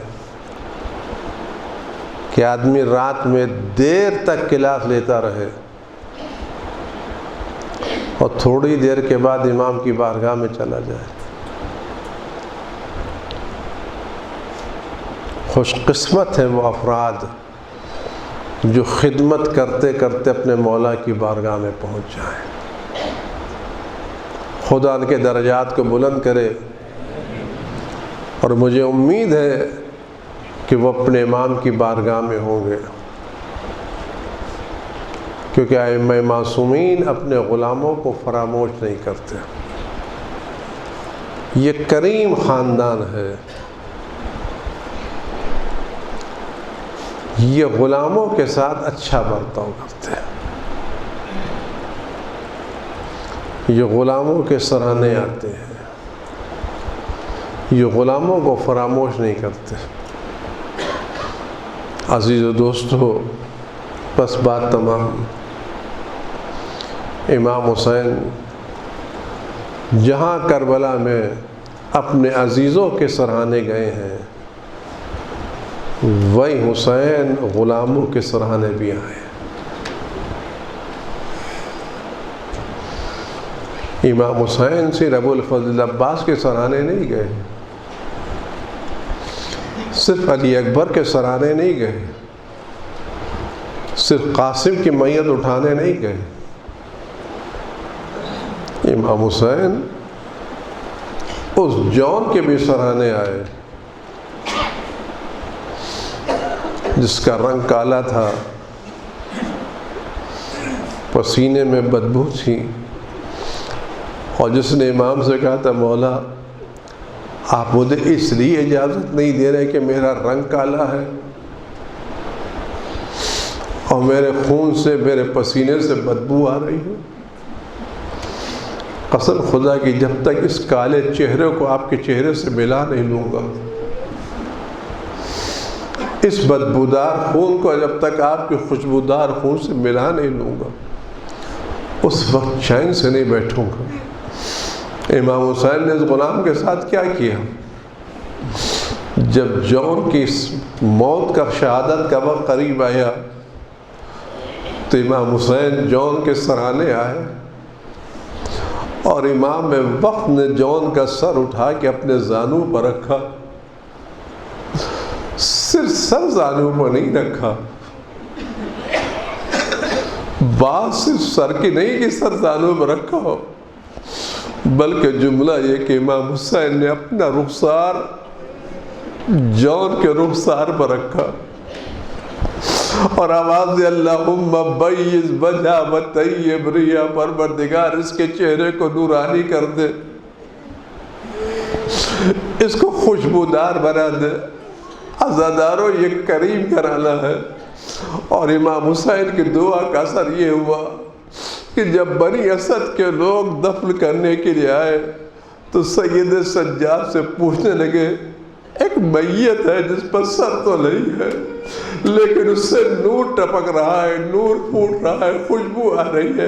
کہ آدمی رات میں دیر تک کلاس لیتا رہے, اور تھوڑی دیر کے بعد امام کی بارگاہ میں چلا جائے. خوش قسمت ہے وہ افراد جو خدمت کرتے کرتے اپنے مولا کی بارگاہ میں پہنچ جائیں. خدا ان کے درجات کو بلند کرے, اور مجھے امید ہے کہ وہ اپنے امام کی بارگاہ میں ہوں گے, کیونکہ ائمہ معصومین اپنے غلاموں کو فراموش نہیں کرتے. یہ کریم خاندان ہے, یہ غلاموں کے ساتھ اچھا برتاؤ کرتے ہیں, یہ غلاموں کے سراہنے آتے ہیں, یہ غلاموں کو فراموش نہیں کرتے. عزیز و دوستو, بس بات تمام. امام حسین جہاں کربلا میں اپنے عزیزوں کے سراہنے گئے ہیں, وہی حسین غلاموں کے سراہنے بھی آئے. امام حسین صرف ابو الفضل عباس کے سراہنے نہیں گئے, صرف علی اکبر کے سراہنے نہیں گئے, صرف قاسم کی میت اٹھانے نہیں گئے، امام حسین اس جون کے بھی سراہنے آئے جس کا رنگ کالا تھا، پسینے میں بدبو تھی، اور جس نے امام سے کہا تھا مولا آپ مجھے اس لیے اجازت نہیں دے رہے کہ میرا رنگ کالا ہے اور میرے خون سے، میرے پسینے سے بدبو آ رہی ہے، قسم خدا کی جب تک اس کالے چہرے کو آپ کے چہرے سے ملا نہیں لوں گا، اس بدبودار خون کو جب تک آپ کے خوشبودار خون سے ملا نہیں لوں گا، اس وقت چین سے نہیں بیٹھوں گا۔ امام حسین نے اس غلام کے ساتھ کیا کیا؟ جب جون کی موت کا، شہادت کا وقت قریب آیا تو امام حسین جون کے سرانے آئے، اور امام وقت نے جون کا سر اٹھا کے اپنے زانوں پر رکھا، صرف سر زانوں پر نہیں رکھا، بات صرف سر کی نہیں کہ سر زانوں پر رکھا ہو، بلکہ جملہ یہ کہ امام حسین نے اپنا رخسار جون کے رخسار پر رکھا اور آواز دے اللہم بیض وجہ و طیب ریہ، پروردگار اس کے چہرے کو نورانی کر دے، اس کو خوشبودار بنا دے۔ عزادارو یہ کریم گھرانہ ہے، اور امام حسین کی دعا کا اثر یہ ہوا کہ جب بنی اسد کے لوگ دفن کرنے کے لیے آئے تو سید سجاد سے پوچھنے لگے ایک میت ہے جس پر سر تو نہیں ہے لیکن اس سے نور ٹپک رہا ہے، نور پھوٹ رہا ہے، خوشبو آ رہی ہے،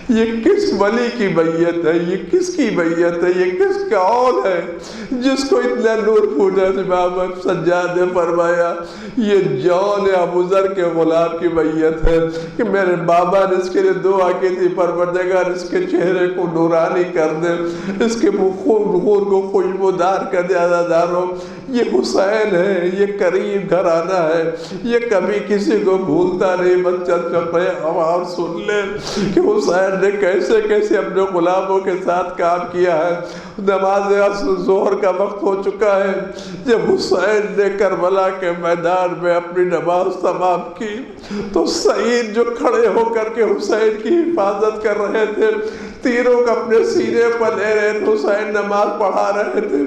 یہ کس ولی کی میت ہے، یہ کس کی میت ہے، یہ کس کون ہے جس کو اتنا نور پھوٹا؟ امام سجاد نے فرمایا یہ جون ابوذر کے غلام کی میت ہے کہ میرے بابا نے اس کے لیے دعا کی تھی پروردگار اس کے چہرے کو نورانی کر دے، اس کے خون کو خوشبودار کر دے۔ عزاداروں یہ حسین ہے، یہ کریم گھرانہ ہے، یہ کبھی کسی کو بھولتا نہیں۔ بچہ چپے اور سن لے کہ حسین نے کیسے کیسے اپنے غلاموں کے ساتھ کام کیا ہے۔ نماز ظہر کا وقت ہو چکا ہے، جب حسین نے کربلا کے میدان میں اپنی نماز تمام کی تو سعید جو کھڑے ہو کر کے حسین کی حفاظت کر رہے تھے، تیروں کو اپنے سینے پر لے رہے تھے، حسین نماز پڑھا رہے تھے۔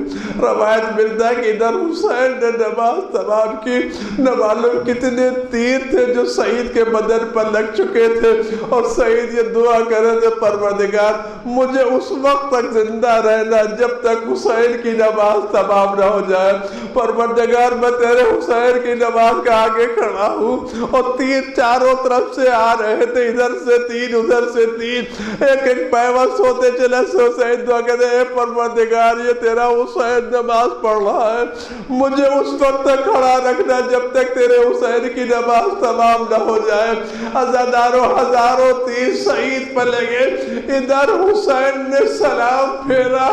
روایت ملتا ہے کہ ادھر حسین نے نماز تمام کی، نہ معلوم کتنے تیر تھے جو سعید کے بدن پر لگ چکے تھے، اور سعید یہ دعا کر رہے تھے پروردگار مجھے اس وقت تک زندہ رہنا جب تک حسین کی نماز تمام نہ ہو جائے۔ پروردگار میں تیرے حسین کی نماز کا آگے کھڑا ہوں، اور تیر چاروں طرف سے آ رہے تھے، ادھر سے تین ادھر سے تین، ایک ایک پیوست ہوتے چلے سے حسین دعا کہتے اے پروردگار یہ تیرا حسین نماز پڑھ رہا ہے، مجھے اس وقت تک کھڑا رکھنا جب تک تیرے حسین کی نماز تمام نہ ہو جائے۔ عزاداروں ہزاروں تیر سعید پر لگے، ادھر حسین نے سلام پھیرا،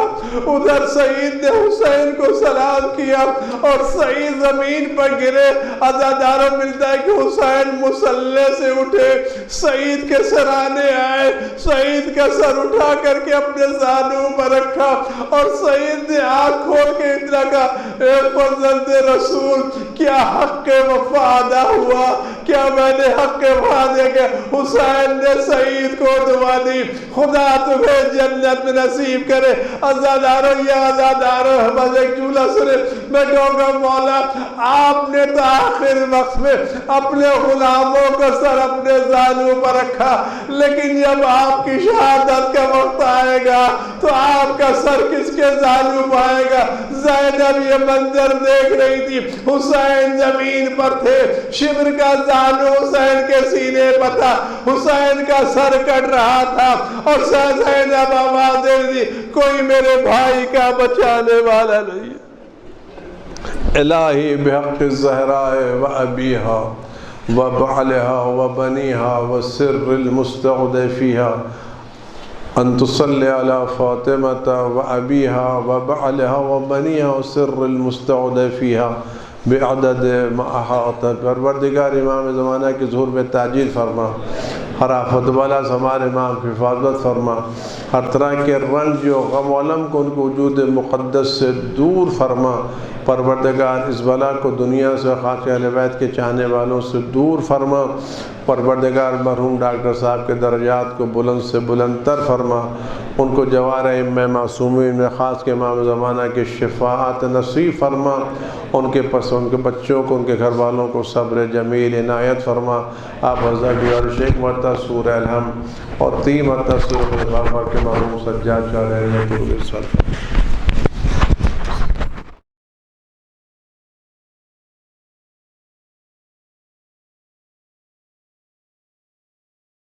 ادھر سعید نے حسین کو سلام کیا، اور سعید زمین پر گرے۔ عزاداروں ملتا ہے کہ حسین مصلی سے اٹھے، سعید کے سرانے آئے، سعید کا سر اٹھا کر کے اپنے زانوں پر رکھا، اور سعید نے آنکھ کھول کے اتنا کہا اے فرزند رسول کیا حق وفا ادا ہوا، کیا میں نے حق وفا دے کے؟ حسین نے سعید کو دعا دی خدا تمہیں جنت میں نصیب کرے۔ عزاداروں یہ عزاداروں بس ایک جملہ سنے، میں کہوں گا مولا آپ نے تو آخر وقت میں اپنے غلاموں کا سر اپنے زانوں پر رکھا، لیکن جب آپ کی شہادت کا وقت آئے گا تو آپ کا سر کس کے زانوں پر آئے گا؟ زینب یہ منظر دیکھ رہی تھی، حسین زمین پر تھے، شبر کا زانو حسین کے سینے پر تھا، حسین کا سر کٹ رہا تھا، اور زینب آواز دے دی کوئی میرے بھائی کا بچانے والا نہیں۔ الہی بحق الزہراء و ابیہا و بعلہا و بنیہا و سر المستعد فیہا ان تصلی علی فاطمة و ابیہا و بعلہا و بنیہا و سر المستعد فیہا بعدد ما احاط، پروردگار امام زمانہ کے ظہور میں تعجیل فرما، ہر آفت والا سے ہمارے امام کی حفاظت فرما، ہر طرح کے رنج و غم و علم کو ان کو وجود مقدس سے دور فرما، پروردگار اس بلا کو دنیا سے خاص اہل بیت کے چاہنے والوں سے دور فرما، پروردگار مرحوم ڈاکٹر صاحب کے درجات کو بلند سے بلند تر فرما، ان کو جوار ائمہ معصومین میں خاص کے امام زمانہ کے شفاعت نصیب فرما، ان کے بچوں کو، ان کے گھر والوں کو صبر جمیل عنایت فرما۔ آپ حضرت بھی اور شیخ مرتبہ سورہ الحمد اور 3 مرتبہ سورہ البقرہ کے مرحوم سجاد شاہ رحمۃ اللہ علیہ